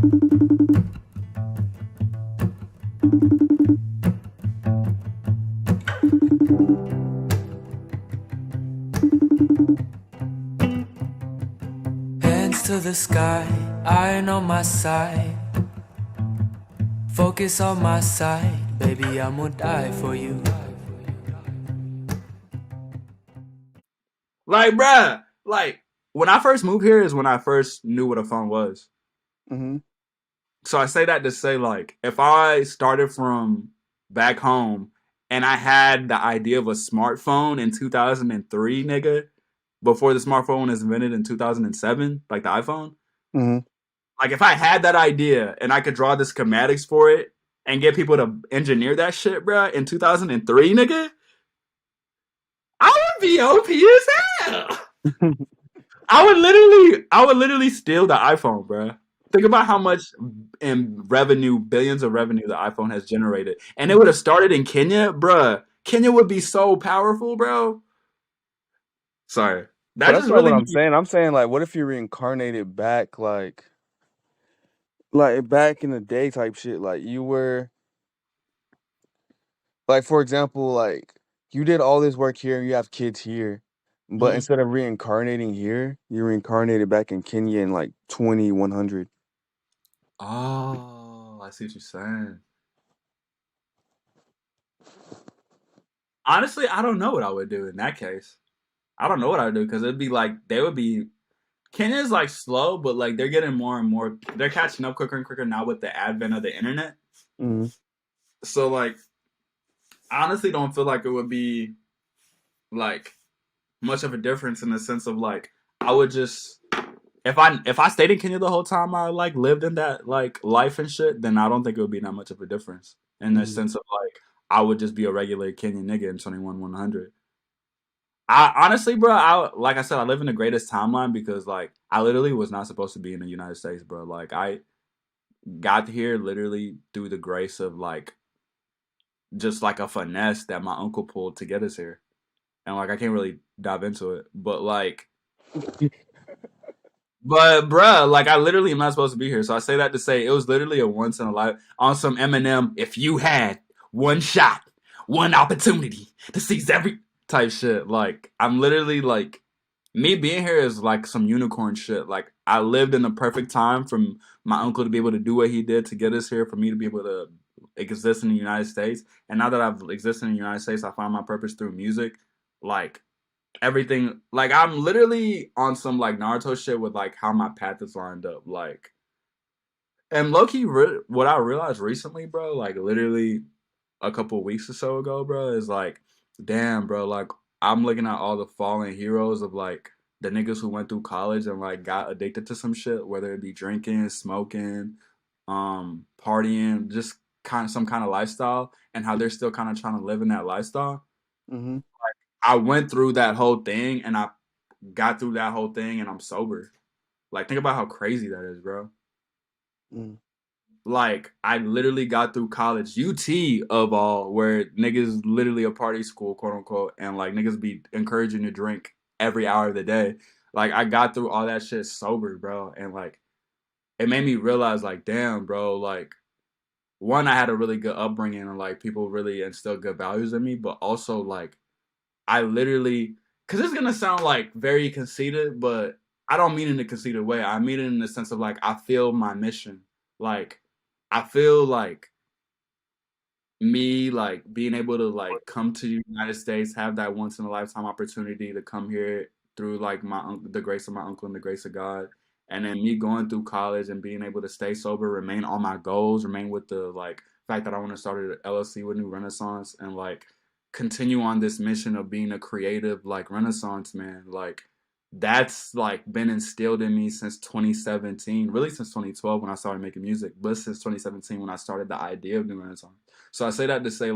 Hands to the sky, iron on my side. Focus on my side, baby, I'm gonna die for you. Like, bruh, like when I first moved here is when I first knew what a phone was. Mm-hmm. So I say that to say, like, if I started from back home and I had the idea of a smartphone in 2003, nigga, before the smartphone was invented in 2007, like the iPhone, Mm-hmm. like if I had that idea and I could draw the schematics for it and get people to engineer that shit, bruh, in 2003, nigga, I would be OP as hell. I would literally steal the iPhone, bro. Think about how much in revenue, billions of revenue the iPhone has generated, and it would have started in Kenya, bruh. Kenya would be so powerful, bro. Sorry, But that that's just not what really I'm be. saying. I'm saying like, what if you reincarnated back, like back in the day type shit? Like you were, like for example, like you did all this work here and you have kids here, but Mhm. instead of reincarnating here, you reincarnated back in Kenya in like 2100. Oh, I see what you're saying. Honestly, I don't know what I would do in that case. I don't know what I would do because it'd be like they would be. Kenya's like slow, but like they're getting more and more. They're catching up quicker and quicker now with the advent of the internet. Mm-hmm. So like, I honestly don't feel like it would be like much of a difference in the sense of like I would just if I stayed in Kenya the whole time I like lived in that like life and shit, then I don't think it would be that much of a difference in the Mm-hmm. sense of like I would just be a regular Kenyan nigga in 2100. I honestly, bro, I like I said, I live in the greatest timeline because like I literally was not supposed to be in the United States, bro. Like I got here literally through the grace of like just like a finesse that my uncle pulled to get us here. And like I can't really dive into it, but like, but bruh, like I literally am not supposed to be here. So I say that to say it was literally a once in a life on some Eminem. If you had one shot, one opportunity to seize every type shit, like I'm literally like me being here is like some unicorn shit. Like I lived in the perfect time from my uncle to be able to do what he did to get us here, for me to be able to exist in the United States. And now that I've existed in the United States, I find my purpose through music. Like everything, like I'm literally on some like Naruto shit with like how my path is lined up, like and Loki, what I realized recently, bro, like literally a couple of weeks or so ago, bro, is like, damn, bro, like I'm looking at all the fallen heroes of like the niggas who went through college and like got addicted to some shit, whether it be drinking, smoking, partying, just kind of some kind of lifestyle, and how they're still kind of trying to live in that lifestyle. Mm-hmm. I went through that whole thing and I got through that whole thing and I'm sober. Like, think about how crazy that is, bro. Mm-hmm. Like, I literally got through college, UT of all, where niggas literally a party school, quote unquote, and like niggas be encouraging you to drink every hour of the day. Like, I got through all that shit sober, bro. And like, it made me realize, like, damn, bro, like, one, I had a really good upbringing and like people really instilled good values in me, but also like, I literally, because it's gonna sound like very conceited, but I don't mean it in a conceited way. I mean it in the sense of like I feel my mission. Like I feel like me like being able to like come to the United States, have that once in a lifetime opportunity to come here through like the grace of my uncle and the grace of God, and then me going through college and being able to stay sober, remain on my goals, remain with the like fact that I want to start an LLC with NuRenaissance and like continue on this mission of being a creative like Renaissance man. Like that's like been instilled in me since 2017, really since 2012 when I started making music, but since 2017 when I started the idea of NuRenaissance. So I say that to say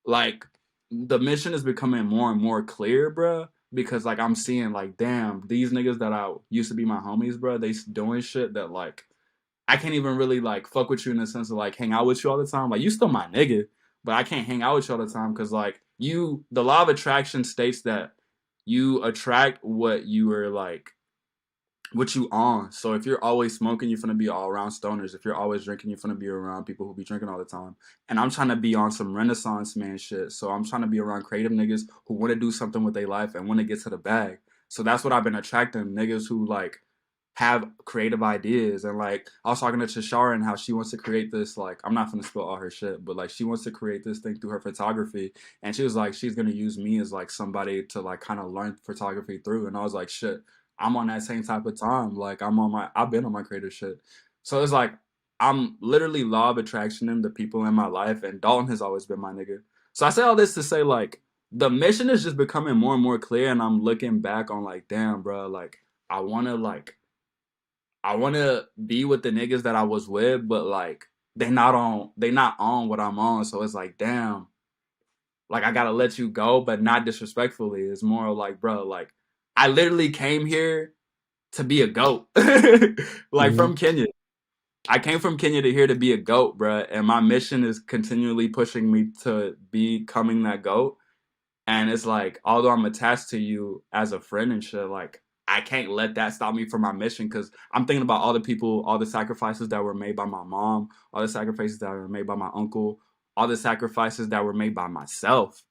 like the mission is becoming more and more clear, bro. Because like I'm seeing like, damn, these niggas that I used to be my homies, bro, they doing shit that like I can't even really like fuck with you in the sense of like hang out with you all the time. Like you still my nigga, but I can't hang out with you all the time because like the law of attraction states that you attract what you are like what you on. So if you're always smoking, you're gonna be all around stoners. If you're always drinking, you're gonna be around people who be drinking all the time. And I'm trying to be on some Renaissance man shit. So I'm trying to be around creative niggas who want to do something with their life and want to get to the bag. So that's what I've been attracting, niggas who like have creative ideas. And like I was talking to Chashara and how she wants to create this, like, I'm not gonna spill all her shit, but like she wants to create this thing through her photography. And she was like, she's gonna use me as like somebody to like kind of learn photography through. And I was like, shit, I'm on that same type of time. Like I've been on my creative shit. So it's like I'm literally law of attraction in the people in my life, and Dalton has always been my nigga. So I say all this to say like the mission is just becoming more and more clear, and I'm looking back on like, damn, bro, like I wanna like I wanna be with the niggas that I was with, but like they not on what I'm on. So it's like, damn, like I gotta let you go, but not disrespectfully. It's more like, bro, like I literally came here to be a goat. Like Mm-hmm. from Kenya. I came from Kenya to here to be a goat, bruh. And my mission is continually pushing me to becoming that goat. And it's like, although I'm attached to you as a friend and shit, like I can't let that stop me from my mission because I'm thinking about all the people, all the sacrifices that were made by my mom, all the sacrifices that were made by my uncle, all the sacrifices that were made by myself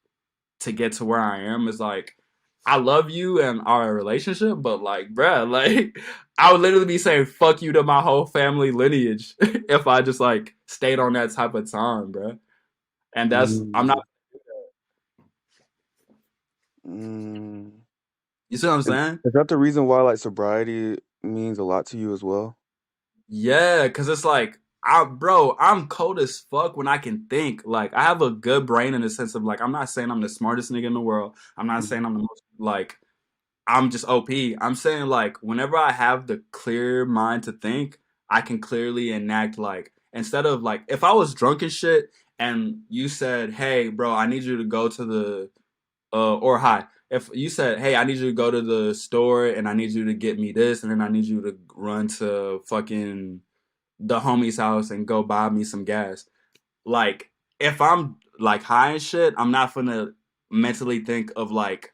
to get to where I am. Is like I love you and our relationship, but like, bruh, like I would literally be saying fuck you to my whole family lineage if I just like stayed on that type of time, bruh. And that's I'm not. Mm. Mm. You see what I'm Is, saying? is that the reason why like sobriety means a lot to you as well? Yeah, cause it's like I'm cold as fuck when I can think. Like I have a good brain in the sense of like I'm not saying I'm the smartest nigga in the world. I'm not Mhm. saying I'm the most like I'm just OP. I'm saying like whenever I have the clear mind to think, I can clearly enact like instead of like if I was drunk and shit and you said, "Hey, bro, I need you to go to the or hi." If you said, "Hey, I need you to go to the store and I need you to get me this and then I need you to run to fucking the homie's house and go buy me some gas." Like if I'm like high and shit, I'm not gonna mentally think of like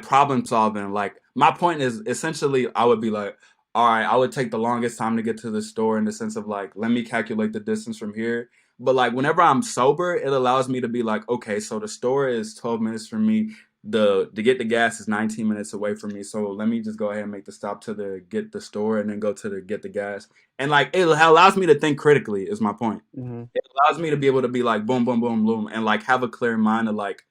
problem solving. Like my point is essentially I would be like, all right, I would take the longest time to get to the store in the sense of like, let me calculate the distance from here. But like whenever I'm sober, it allows me to be like, okay, so the store is 12 minutes from me. The to get the gas is 19 minutes away from me. So let me just go ahead and make the stop to the get the store and then go to the get the gas. And like it allows me to think critically is my point. Mhm. It allows me to be able to be like boom, boom, boom, boom, and like have a clear mind to like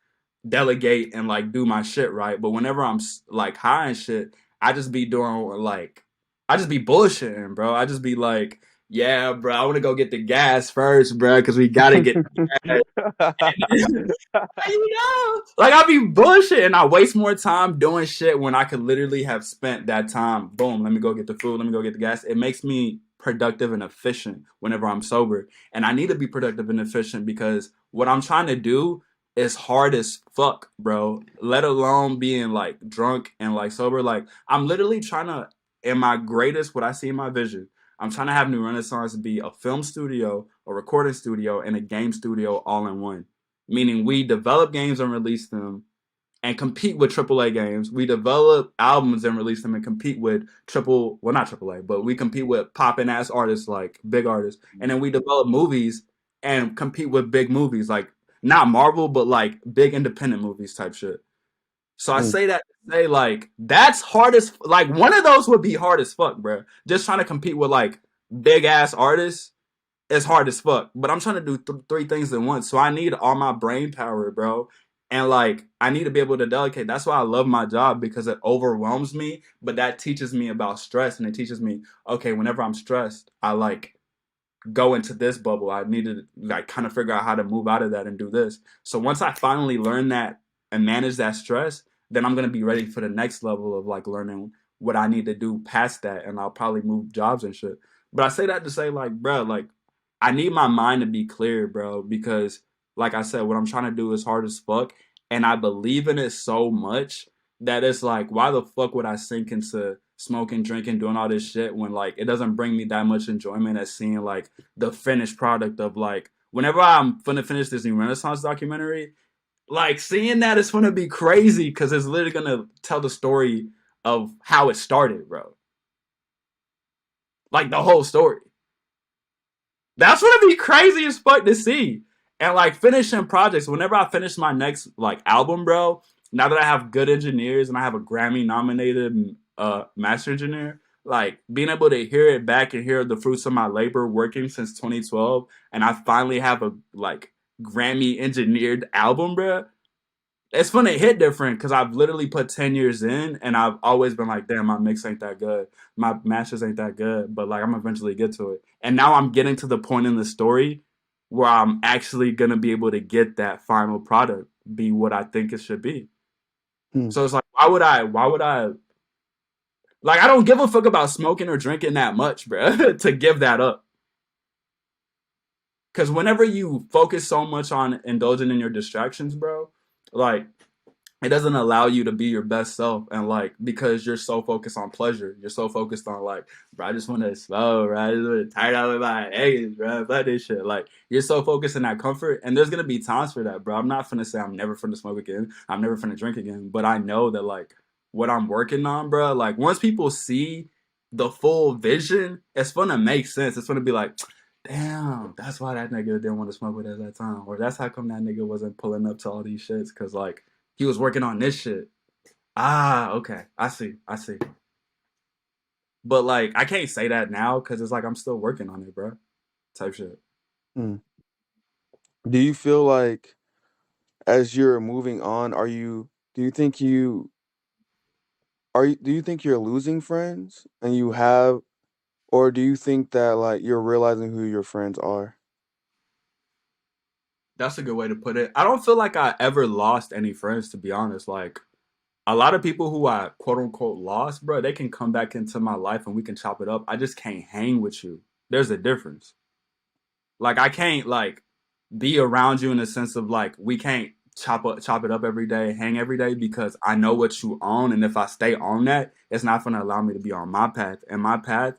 delegate and like do my shit right. But whenever I'm like high and shit, I just be doing like I just be bullshitting, bro. I just be like, yeah, bro, I want to go get the gas first, bro, because we gotta get the gas. You know, like I be bullshit and I waste more time doing shit when I could literally have spent that time. Boom, let me go get the food, let me go get the gas. It makes me productive and efficient whenever I'm sober. And I need to be productive and efficient because what I'm trying to do is hard as fuck, bro. Let alone being like drunk and like sober. Like I'm literally trying to, in my greatest, what I see in my vision, I'm trying to have NuRenaissance be a film studio, a recording studio, and a game studio all in one, meaning we develop games and release them and compete with AAA games. We develop albums and release them and compete with well, not AAA, but we compete with popping ass artists, like big artists. And then we develop movies and compete with big movies, like not Marvel, but like big independent movies type shit. So I Mm. say that to say like that's hard as like one of those would be hard as fuck, bro. Just trying to compete with like big ass artists, it's hard as fuck. But I'm trying to do three things at once. So I need all my brain power, bro. And like, I need to be able to delegate. That's why I love my job because it overwhelms me. But that teaches me about stress and it teaches me, okay, whenever I'm stressed, I like go into this bubble. I need to like kind of figure out how to move out of that and do this. So once I finally learn that and manage that stress, then I'm gonna be ready for the next level of like learning what I need to do past that, and I'll probably move jobs and shit. But I say that to say like, bro, like I need my mind to be clear, bro, because like I said, what I'm trying to do is hard as fuck, and I believe in it so much that it's like, why the fuck would I sink into smoking, drinking, doing all this shit when like it doesn't bring me that much enjoyment as seeing like the finished product of like whenever I'm gonna finish this NuRenaissance documentary, like seeing that is gonna be crazy because it's literally gonna tell the story of how it started, bro. Like the whole story. That's gonna be crazy as fuck to see. And like finishing projects, whenever I finish my next like album, bro, now that I have good engineers and I have a Grammy nominated master engineer, like being able to hear it back and hear the fruits of my labor working since 2012, and I finally have a like Grammy engineered album, bro. It's fun to hit different because I've literally put 10 years in and I've always been like, damn, my mix ain't that good. My masters ain't that good. But like, I'm eventually get to it. And now I'm getting to the point in the story where I'm actually going to be able to get that final product be what I think it should be. Hmm. So it's like, why would I, like, I don't give a fuck about smoking or drinking that much, bro, to give that up. Because whenever you focus so much on indulging in your distractions, bro, like, it doesn't allow you to be your best self. And like, because you're so focused on pleasure, you're so focused on like, bro, I just want to slow, bro. I just want to tired out of my eggs, bro. Fuck this shit. Like, you're so focused in that comfort. And there's going to be times for that, bro. I'm not finna say I'm never finna smoke again. I'm never finna drink again. But I know that like what I'm working on, bro, like once people see the full vision, it's gonna make sense. It's gonna be like, damn, that's why that nigga didn't want to smoke with us at that time. Or that's how come that nigga wasn't pulling up to all these shits. Cause like, he was working on this shit. Ah, okay. I see. I see. But like, I can't say that now because it's like I'm still working on it, bro. Type shit. Hmm. Do you feel like as you're moving on, do you think do you think you're losing friends and you have, or do you think that like you're realizing who your friends are? That's a good way to put it. I don't feel like I ever lost any friends, to be honest. Like, a lot of people who I quote unquote lost, bro, they can come back into my life and we can chop it up. I just can't hang with you. There's a difference. Like, I can't like be around you in the sense of like we can't chop it up every day, hang every day because I know what you own, and if I stay on that, it's not gonna allow me to be on my path. And my path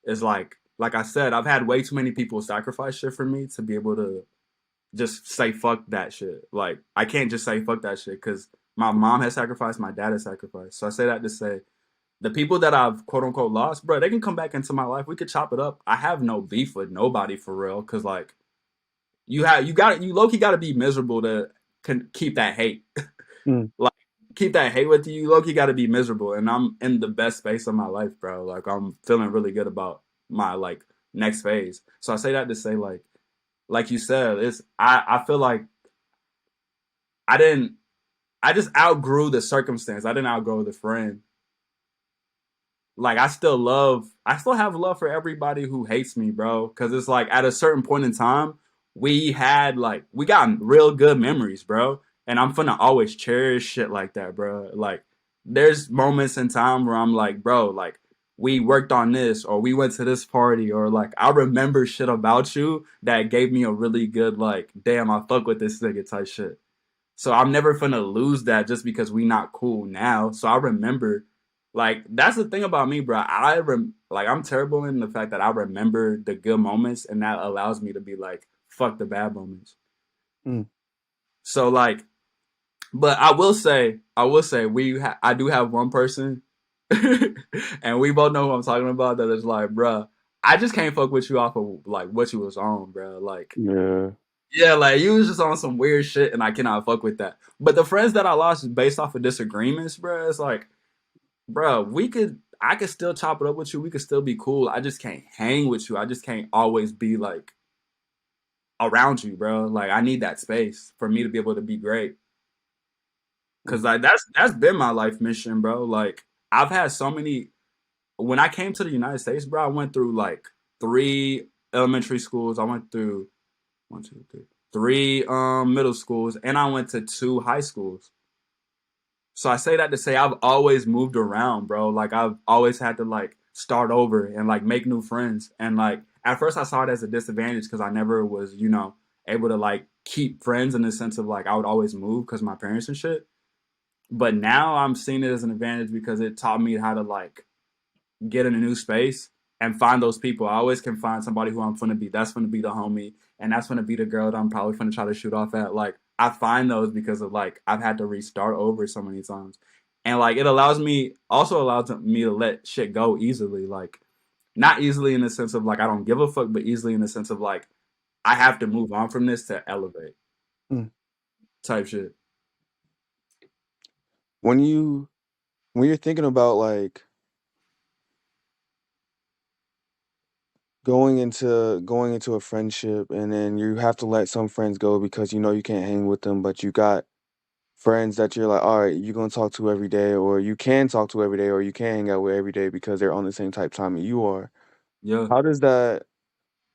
is like I said, I've had way too many people sacrifice shit for me to be able to just say fuck that shit. Like I can't just say fuck that shit because my mom has sacrificed, my dad has sacrificed. So I say that to say the people that I've quote unquote lost, bro, they can come back into my life. We could chop it up. I have no beef with nobody for real because like you low key got to be miserable to keep that hate. Hmm. Like keep that hate with you. You low key got to be miserable, and I'm in the best space of my life, bro. Like I'm feeling really good about my like next phase. So I say that to say like you said, it's I feel like I didn't I just outgrew the circumstance. I didn't outgrow the friend. Like I still have love for everybody who hates me, bro. Cause it's like at a certain point in time, we got real good memories, bro. And I'm finna always cherish shit like that, bro. Like there's moments in time where I'm like, bro, like we worked on this or we went to this party or like I remember shit about you that gave me a really good like, damn, I fuck with this nigga type shit. So I'm never gonna lose that just because we not cool now. So I remember, like that's the thing about me, bro. Like I'm terrible in the fact that I remember the good moments, and that allows me to be like, fuck the bad moments. Hmm. So like, but I will say, I do have one person, and we both know who I'm talking about. That is like, bro, I just can't fuck with you off of like what you was on, bro. Like Yeah. yeah, like you was just on some weird shit, and I cannot fuck with that. But the friends that I lost based off of disagreements, bro, it's like, bro, I could still chop it up with you. We could still be cool. I just can't hang with you. I just can't always be like around you, bro. Like I need that space for me to be able to be great. Cause Hmm. like that's been my life mission, bro. Like I've had so many. When I came to the United States, bro, I went through like 3 elementary schools. I went through one, two, three, three middle schools, and I went to 2 high schools. So I say that to say I've always moved around, bro. Like I've always had to like start over and like make new friends. And like at first I saw it as a disadvantage because I never was, able to like keep friends in the sense of like I would always move because my parents and shit. But now I'm seeing it as an advantage because it taught me how to like get in a new space and find those people. I always can find somebody who I'm gonna be. That's gonna be the homie, and that's gonna be the girl that I'm probably gonna try to shoot off at. Like I find those because of like I've had to restart over so many times. and like it allows me to let shit go easily. Like not easily in the sense of like I don't give a fuck, but easily in the sense of like I have to move on from this to elevate Mm. type shit. When you when you're thinking about like going into a friendship and then you have to let some friends go because you know you can't hang with them, but you got friends that you're like, all right, you're gonna talk to every day, or you can talk to every day, or you can hang out with every day because they're on the same type time that you are. Yeah. How does that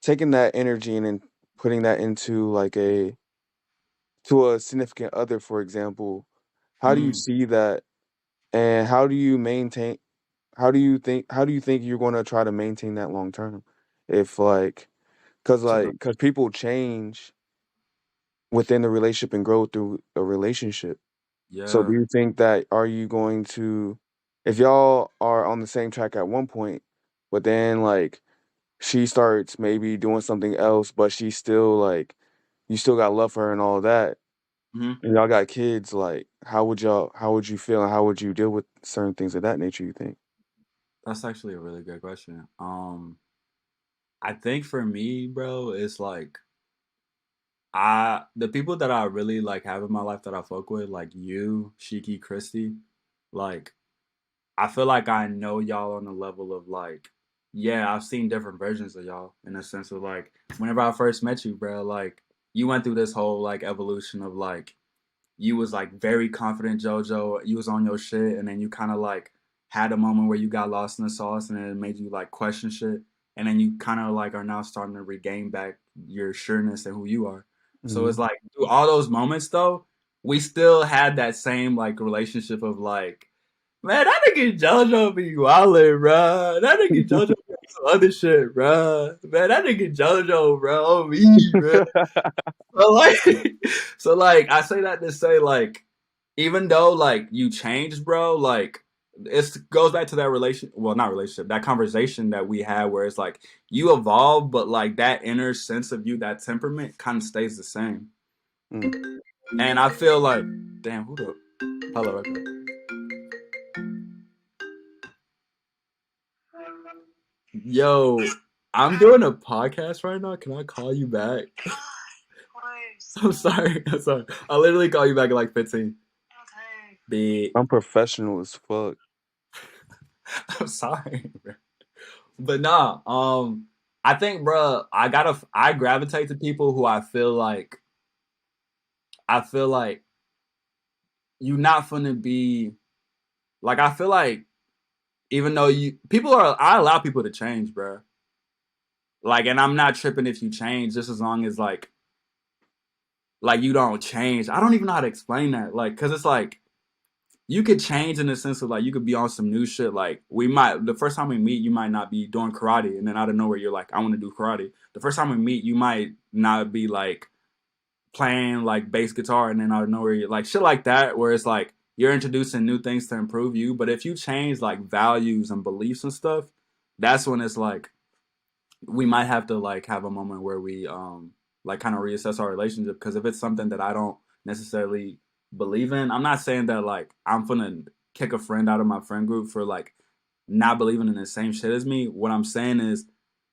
taking that energy and then putting that into like a significant other, for example, how do you Mm, see that and how do you think you're gonna try to maintain that long term? If like, cause that's a like, good. cause people change within the relationship and grow through a relationship. So do Yeah. you think that are you going to if y'all are on the same track at one point, but then like she starts maybe doing something else, but she's still like you still got love for her and all that, Hmm. and y'all got kids, like how would you feel and how would you deal with certain things of that nature, you think? That's actually a really good question. I think for me, bro, it's like the people that I really like have in my life that I fuck with, like you, Shiki, Christy, like I feel like I know y'all on the level of like, yeah, I've seen different versions of y'all in the sense of like, whenever I first met you, bro, like you went through this whole like evolution of like you was like very confident JoJo, you was on your shit, and then you kind of like had a moment where you got lost in the sauce, and then it made you like question shit, and then you kind of like are now starting to regain back your sureness and who you are. So it's Mhm. like through all those moments though, we still had that same like relationship of like, man, that nigga JoJo be wildin', bro. That nigga JoJo be some other shit, bro. Man, that nigga JoJo, bro, me, bro. So like, so like, I say that to say like, even though like you changed, bro, like it goes back to that well, not relationship, that conversation that we had where it's like you evolve, but like that inner sense of you, that temperament, kind of stays the same. Mm. And I feel like, damn, who the hello, okay. Yo, I'm doing a podcast right now. Can I call you back? I'm sorry. I'm sorry. I'll literally call you back in like 15. Be I'm professional as fuck. I'm sorry, bro. But nah, I think, bro, I gravitate to people who I feel like you not gonna be like I feel like even though I allow people to change, bro. Like, and I'm not tripping if you change, just as long as like you don't change. I don't even know how to explain that, like, cause it's like you could change in the sense of like you could be on some new shit. Like we might the first time we meet, you might not be doing karate, and then out of nowhere you're like, I want to do karate. The first time we meet, you might not be like playing like bass guitar, and then out of nowhere you're like shit like that, where it's like you're introducing new things to improve you. But if you change like values and beliefs and stuff, that's when it's like we might have to like have a moment where we like kind of reassess our relationship, because if it's something that I don't necessarily believe in, I'm not saying that like I'm gonna kick a friend out of my friend group for like not believing in the same shit as me. What I'm saying is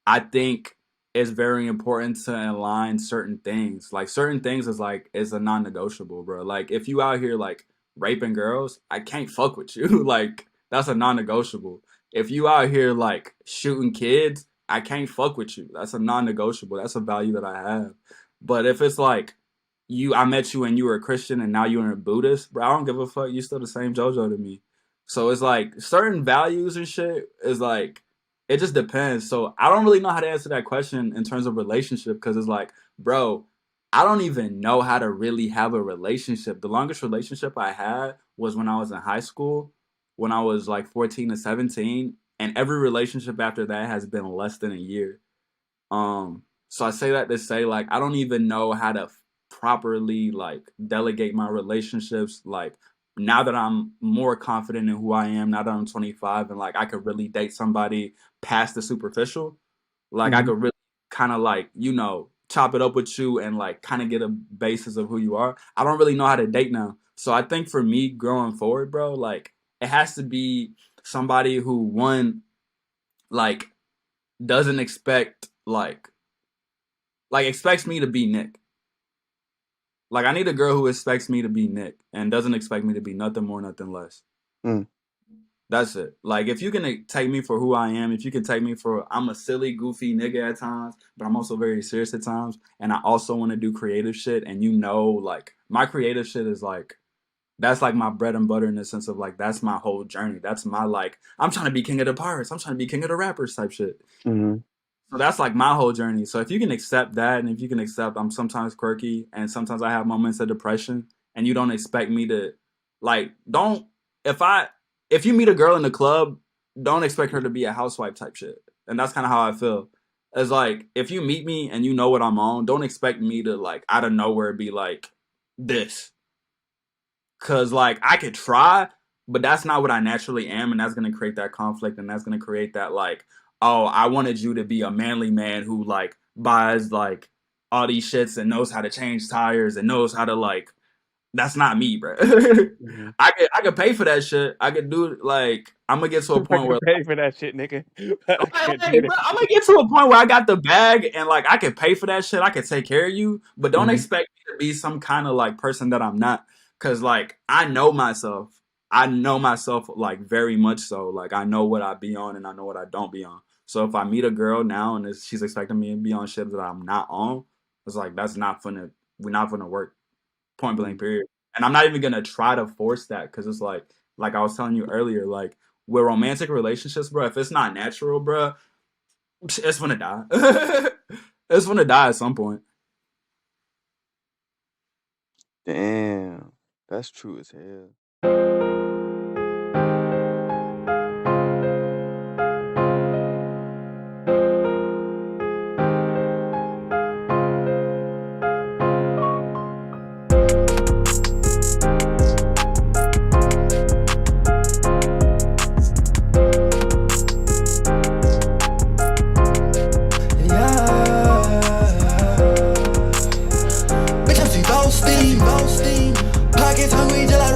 I think it's very important to align certain things. Like certain things is a non-negotiable, bro. Like if you out here like raping girls, I can't fuck with you. Like that's a non-negotiable. If you out here like shooting kids, I can't fuck with you. That's a non-negotiable. That's a value that I have. But if it's like I met you and you were a Christian and now you're a Buddhist, bro, I don't give a fuck. You still the same JoJo to me. So it's like certain values and shit is like it just depends. So I don't really know how to answer that question in terms of relationship, because it's like, bro, I don't even know how to really have a relationship. The longest relationship I had was when I was in high school, when I was like 14 to 17, and every relationship after that has been less than a year. So I say that to say like I don't even know how to properly like delegate my relationships. Like now that I'm more confident in who I am, now that I'm 25 and like I could really date somebody past the superficial, like I Mhm. could really kind of like chop it up with you and like kind of get a basis of who you are. I don't really know how to date now. So I think for me growing forward, bro, like it has to be somebody who, one, like, doesn't expect like expects me to be Nick. Like, I need a girl who expects me to be Nick and doesn't expect me to be nothing more, nothing less. Mm. That's it. Like, if you can take me for who I am, if you can take me for, I'm a silly, goofy nigga at times, but I'm also very serious at times, and I also want to do creative shit, and like, my creative shit is like, that's like my bread and butter in the sense of like, that's my whole journey. That's my, like, I'm trying to be king of the pirates. I'm trying to be king of the rappers type shit. Mm-hmm. So that's like my whole journey. So if you can accept that, and if you can accept I'm sometimes quirky and sometimes I have moments of depression, and you don't expect me to, like, don't, if you meet a girl in the club, don't expect her to be a housewife type shit. And that's kind of how I feel. It's like, if you meet me and you know what I'm on, don't expect me to, like, out of nowhere be like this. Cause, like, I could try, but that's not what I naturally am, and that's gonna create that conflict, and that's gonna create that, like, oh, I wanted you to be a manly man who, like, buys, like, all these shits and knows how to change tires and knows how to, like, that's not me, bro. Mm-hmm. I could pay for that shit. I could do, like, I'm gonna get to a I point where, can pay for that shit, nigga. But I can't do that. bro, I'm gonna get to a point where I got the bag and, like, I can pay for that shit. I can take care of you, but don't Mm-hmm. expect me to be some kind of, like, person that I'm not. Cause, like, I know myself. I know myself, like, very much so. Like, I know what I be on and I know what I don't be on. So if I meet a girl now and she's expecting me to be on shit that I'm not on, it's like, we're not gonna work. Point blank, period. And I'm not even gonna try to force that, because it's like I was telling you earlier, like, with romantic relationships, bro, if it's not natural, bro, it's gonna die. It's gonna die at some point. Damn, that's true as hell. Bitch, I'm boasting. Pockets hungry till I